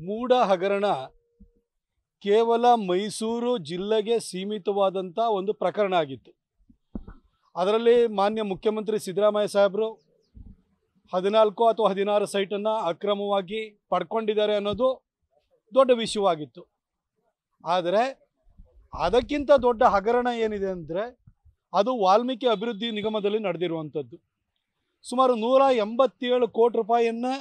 ಮೂಡ ಹಗರಣ ಕೇವಲ ಮೈಸೂರು ಜಿಲ್ಲೆಗೆ ಸೀಮಿತವಾದಂಥ ಒಂದು ಪ್ರಕರಣ ಆಗಿತ್ತು. ಅದರಲ್ಲಿ ಮಾನ್ಯ ಮುಖ್ಯಮಂತ್ರಿ ಸಿದ್ದರಾಮಯ್ಯ ಸಾಹೇಬರು 14 ಅಥವಾ 16 ಸೈಟನ್ನು ಅಕ್ರಮವಾಗಿ ಪಡ್ಕೊಂಡಿದ್ದಾರೆ ಅನ್ನೋದು ದೊಡ್ಡ ವಿಷಯವಾಗಿತ್ತು. ಆದರೆ ಅದಕ್ಕಿಂತ ದೊಡ್ಡ ಹಗರಣ ಏನಿದೆ ಅಂದರೆ ಅದು ವಾಲ್ಮೀಕಿ ಅಭಿವೃದ್ಧಿ ನಿಗಮದಲ್ಲಿ ನಡೆದಿರುವಂಥದ್ದು. ಸುಮಾರು 187 ಕೋಟಿ ರೂಪಾಯಿಯನ್ನು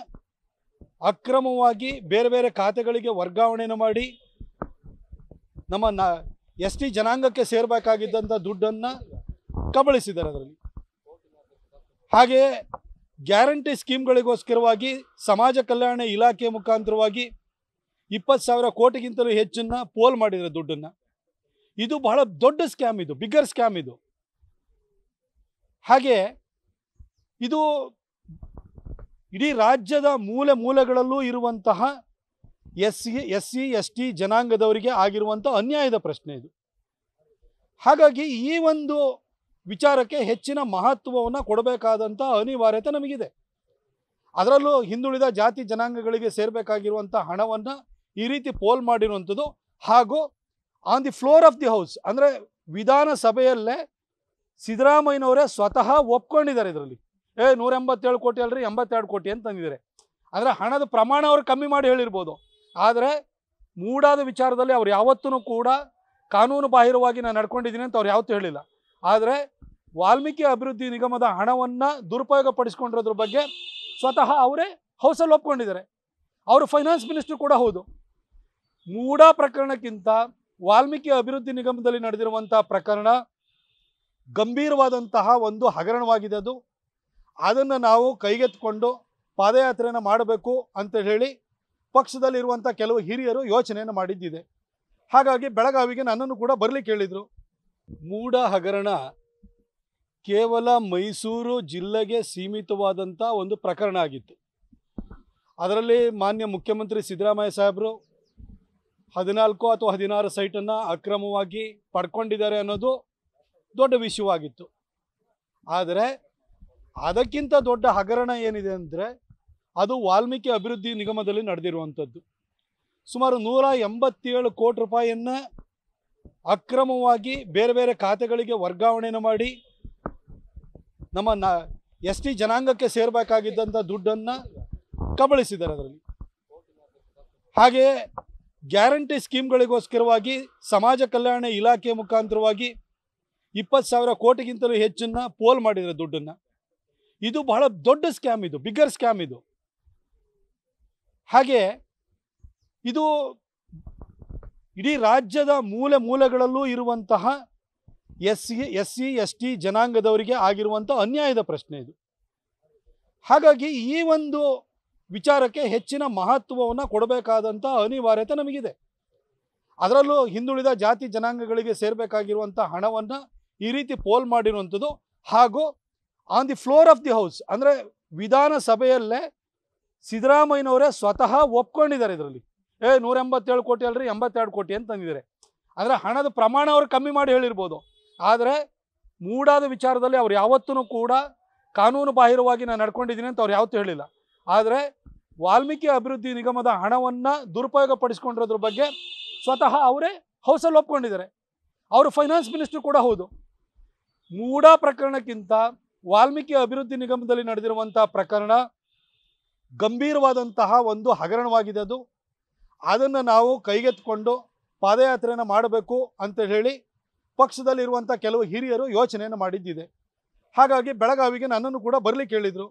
ಅಕ್ರಮವಾಗಿ ಬೇರೆ ಬೇರೆ ಖಾತೆಗಳಿಗೆ ವರ್ಗಾವಣೆಯನ್ನು ಮಾಡಿ ನಮ್ಮ ಎಸ್ ಟಿ ಜನಾಂಗಕ್ಕೆ ಸೇರಬೇಕಾಗಿದ್ದಂಥ ದುಡ್ಡನ್ನು ಕಬಳಿಸಿದ್ದಾರೆ. ಅದರಲ್ಲಿ ಹಾಗೆಯೇ ಗ್ಯಾರಂಟಿ ಸ್ಕೀಮ್ಗಳಿಗೋಸ್ಕರವಾಗಿ ಸಮಾಜ ಕಲ್ಯಾಣ ಇಲಾಖೆ ಮುಖಾಂತರವಾಗಿ 20,000 ಕೋಟಿಗಿಂತಲೂ ಹೆಚ್ಚನ್ನು ಪೋಲ್ ಮಾಡಿದ್ದಾರೆ ದುಡ್ಡನ್ನು. ಇದು ಬಹಳ ದೊಡ್ಡ ಸ್ಕ್ಯಾಮ್, ಇದು ಬಿಗ್ಗರ್ ಸ್ಕ್ಯಾಮ್ ಇದು. ಹಾಗೆ ಇದು ಇಡೀ ರಾಜ್ಯದ ಮೂಲೆ ಮೂಲೆಗಳಲ್ಲೂ ಇರುವಂತಹ ಎಸ್ ಸಿ ಎಸ್ ಟಿ ಜನಾಂಗದವರಿಗೆ ಆಗಿರುವಂಥ ಅನ್ಯಾಯದ ಪ್ರಶ್ನೆ ಇದು. ಹಾಗಾಗಿ ಈ ಒಂದು ವಿಚಾರಕ್ಕೆ ಹೆಚ್ಚಿನ ಮಹತ್ವವನ್ನು ಕೊಡಬೇಕಾದಂಥ ಅನಿವಾರ್ಯತೆ ನಮಗಿದೆ. ಅದರಲ್ಲೂ ಹಿಂದುಳಿದ ಜಾತಿ ಜನಾಂಗಗಳಿಗೆ ಸೇರಬೇಕಾಗಿರುವಂಥ ಹಣವನ್ನು ಈ ರೀತಿ ಪೋಲ್ ಮಾಡಿರುವಂಥದ್ದು, ಹಾಗೂ on the floor of the house ಅಂದರೆ ವಿಧಾನಸಭೆಯಲ್ಲೇ ಸಿದ್ದರಾಮಯ್ಯನವರೇ ಸ್ವತಃ ಒಪ್ಕೊಂಡಿದ್ದಾರೆ. ಇದರಲ್ಲಿ 187 ಕೋಟಿ ಅಲ್ರಿ 82 ಕೋಟಿ ಅಂತ ತಂದಿದ್ದಾರೆ. ಅಂದರೆ ಹಣದ ಪ್ರಮಾಣ ಅವರು ಕಮ್ಮಿ ಮಾಡಿ ಹೇಳಿರ್ಬೋದು, ಆದರೆ ಮೂಡಾದ ವಿಚಾರದಲ್ಲಿ ಅವ್ರು ಯಾವತ್ತೂ ಕೂಡ ಕಾನೂನು ಬಾಹಿರವಾಗಿ ನಾನು ನಡ್ಕೊಂಡಿದ್ದೀನಿ ಅಂತ ಅವ್ರು ಯಾವತ್ತೂ ಹೇಳಿಲ್ಲ. ಆದರೆ ವಾಲ್ಮೀಕಿ ಅಭಿವೃದ್ಧಿ ನಿಗಮದ ಹಣವನ್ನು ದುರುಪಯೋಗ ಪಡಿಸ್ಕೊಂಡಿರೋದ್ರ ಬಗ್ಗೆ ಸ್ವತಃ ಅವರೇ ಹೌಸಲ್ಲಿ ಒಪ್ಕೊಂಡಿದ್ದಾರೆ. ಅವರು ಫೈನಾನ್ಸ್ ಮಿನಿಸ್ಟರ್ ಕೂಡ ಹೌದು. ಮೂಡಾ ಪ್ರಕರಣಕ್ಕಿಂತ ವಾಲ್ಮೀಕಿ ಅಭಿವೃದ್ಧಿ ನಿಗಮದಲ್ಲಿ ನಡೆದಿರುವಂಥ ಪ್ರಕರಣ ಗಂಭೀರವಾದಂತಹ ಒಂದು ಹಗರಣವಾಗಿದೆ. ಅದನ್ನು ನಾವು ಕೈಗೆತ್ತಿಕೊಂಡು ಪಾದಯಾತ್ರೆಯನ್ನು ಮಾಡಬೇಕು ಅಂತ ಹೇಳಿ ಪಕ್ಷದಲ್ಲಿರುವಂಥ ಕೆಲವು ಹಿರಿಯರು ಯೋಚನೆಯನ್ನು ಮಾಡಿದ್ದಿದೆ. ಹಾಗಾಗಿ ಬೆಳಗಾವಿಗೆ ನನ್ನನ್ನು ಕೂಡ ಬರಲಿಕ್ಕೆ ಹೇಳಿದರು. ಮೂಡ ಹಗರಣ ಕೇವಲ ಮೈಸೂರು ಜಿಲ್ಲೆಗೆ ಸೀಮಿತವಾದಂಥ ಒಂದು ಪ್ರಕರಣ ಆಗಿತ್ತು. ಅದರಲ್ಲಿ ಮಾನ್ಯ ಮುಖ್ಯಮಂತ್ರಿ ಸಿದ್ದರಾಮಯ್ಯ ಸಾಹೇಬರು 14 ಅಥವಾ 16 ಸೈಟನ್ನು ಅಕ್ರಮವಾಗಿ ಪಡ್ಕೊಂಡಿದ್ದಾರೆ ಅನ್ನೋದು ದೊಡ್ಡ ವಿಷಯವಾಗಿತ್ತು. ಆದರೆ ಅದಕ್ಕಿಂತ ದೊಡ್ಡ ಹಗರಣ ಏನಿದೆ ಅಂದರೆ ಅದು ವಾಲ್ಮೀಕಿ ಅಭಿವೃದ್ಧಿ ನಿಗಮದಲ್ಲಿ ನಡೆದಿರುವಂಥದ್ದು. ಸುಮಾರು 187 ಕೋಟಿ ರೂಪಾಯಿಯನ್ನು ಅಕ್ರಮವಾಗಿ ಬೇರೆ ಬೇರೆ ಖಾತೆಗಳಿಗೆ ವರ್ಗಾವಣೆಯನ್ನು ಮಾಡಿ ನಮ್ಮ ಎಸ್ ಟಿ ಜನಾಂಗಕ್ಕೆ ಸೇರಬೇಕಾಗಿದ್ದಂಥ ದುಡ್ಡನ್ನು ಕಬಳಿಸಿದ್ದಾರೆ. ಅದರಲ್ಲಿ ಹಾಗೆಯೇ ಗ್ಯಾರಂಟಿ ಸ್ಕೀಮ್ಗಳಿಗೋಸ್ಕರವಾಗಿ ಸಮಾಜ ಕಲ್ಯಾಣ ಇಲಾಖೆ ಮುಖಾಂತರವಾಗಿ 20,000 ಕೋಟಿಗಿಂತಲೂ ಹೆಚ್ಚನ್ನು ಪೋಲ್ ಮಾಡಿದ್ದಾರೆ ದುಡ್ಡನ್ನು. ಇದು ಬಹಳ ದೊಡ್ಡ ಸ್ಕ್ಯಾಮ್, ಇದು ಬಿಗ್ಗರ್ ಸ್ಕ್ಯಾಮ್ ಇದು. ಹಾಗೆ ಇದು ಇಡೀ ರಾಜ್ಯದ ಮೂಲೆ ಮೂಲೆಗಳಲ್ಲೂ ಇರುವಂತಹ ಎಸ್ ಸಿ ಎಸ್ ಟಿ ಜನಾಂಗದವರಿಗೆ ಆಗಿರುವಂಥ ಅನ್ಯಾಯದ ಪ್ರಶ್ನೆ ಇದು. ಹಾಗಾಗಿ ಈ ಒಂದು ವಿಚಾರಕ್ಕೆ ಹೆಚ್ಚಿನ ಮಹತ್ವವನ್ನು ಕೊಡಬೇಕಾದಂಥ ಅನಿವಾರ್ಯತೆ ನಮಗಿದೆ. ಅದರಲ್ಲೂ ಹಿಂದುಳಿದ ಜಾತಿ ಜನಾಂಗಗಳಿಗೆ ಸೇರಬೇಕಾಗಿರುವಂಥ ಹಣವನ್ನು ಈ ರೀತಿ ಪೋಲ್ ಮಾಡಿರುವಂಥದ್ದು, ಹಾಗೂ on the floor of the house ಅಂದರೆ ವಿಧಾನಸಭೆಯಲ್ಲೇ ಸಿದ್ದರಾಮಯ್ಯನವರೇ ಸ್ವತಃ ಒಪ್ಕೊಂಡಿದ್ದಾರೆ. ಇದರಲ್ಲಿ 187 ಕೋಟಿ ಅಲ್ರಿ 82 ಕೋಟಿ ಅಂತ ತಂದಿದ್ದಾರೆ. ಅಂದರೆ ಹಣದ ಪ್ರಮಾಣ ಅವರು ಕಮ್ಮಿ ಮಾಡಿ ಹೇಳಿರ್ಬೋದು, ಆದರೆ ಮೂಡಾದ ವಿಚಾರದಲ್ಲಿ ಅವ್ರು ಯಾವತ್ತೂ ಕೂಡ ಕಾನೂನು ಬಾಹಿರವಾಗಿ ನಾನು ನಡ್ಕೊಂಡಿದ್ದೀನಿ ಅಂತ ಅವ್ರು ಯಾವತ್ತೂ ಹೇಳಿಲ್ಲ. ಆದರೆ ವಾಲ್ಮೀಕಿ ಅಭಿವೃದ್ಧಿ ನಿಗಮದ ಹಣವನ್ನು ದುರುಪಯೋಗ ಪಡಿಸ್ಕೊಂಡಿರೋದ್ರ ಬಗ್ಗೆ ಸ್ವತಃ ಅವರೇ ಹೌಸಲ್ಲಿ ಒಪ್ಕೊಂಡಿದ್ದಾರೆ. ಅವರು ಫೈನಾನ್ಸ್ ಮಿನಿಸ್ಟರ್ ಕೂಡ ಹೌದು. ಮೂಡಾ ಪ್ರಕರಣಕ್ಕಿಂತ ವಾಲ್ಮೀಕಿ ಅಭಿವೃದ್ಧಿ ನಿಗಮದಲ್ಲಿ ನಡೆದಿರುವಂಥ ಪ್ರಕರಣ ಗಂಭೀರವಾದಂತಹ ಒಂದು ಹಗರಣವಾಗಿದೆ. ಅದನ್ನು ನಾವು ಕೈಗೆತ್ತಿಕೊಂಡು ಪಾದಯಾತ್ರೆಯನ್ನು ಮಾಡಬೇಕು ಅಂತ ಹೇಳಿ ಪಕ್ಷದಲ್ಲಿರುವಂಥ ಕೆಲವು ಹಿರಿಯರು ಯೋಚನೆಯನ್ನು ಮಾಡಿದ್ದಿದೆ. ಹಾಗಾಗಿ ಬೆಳಗಾವಿಗೆ ನನ್ನನ್ನು ಕೂಡ ಬರಲಿಕ್ಕೆ ಹೇಳಿದರು.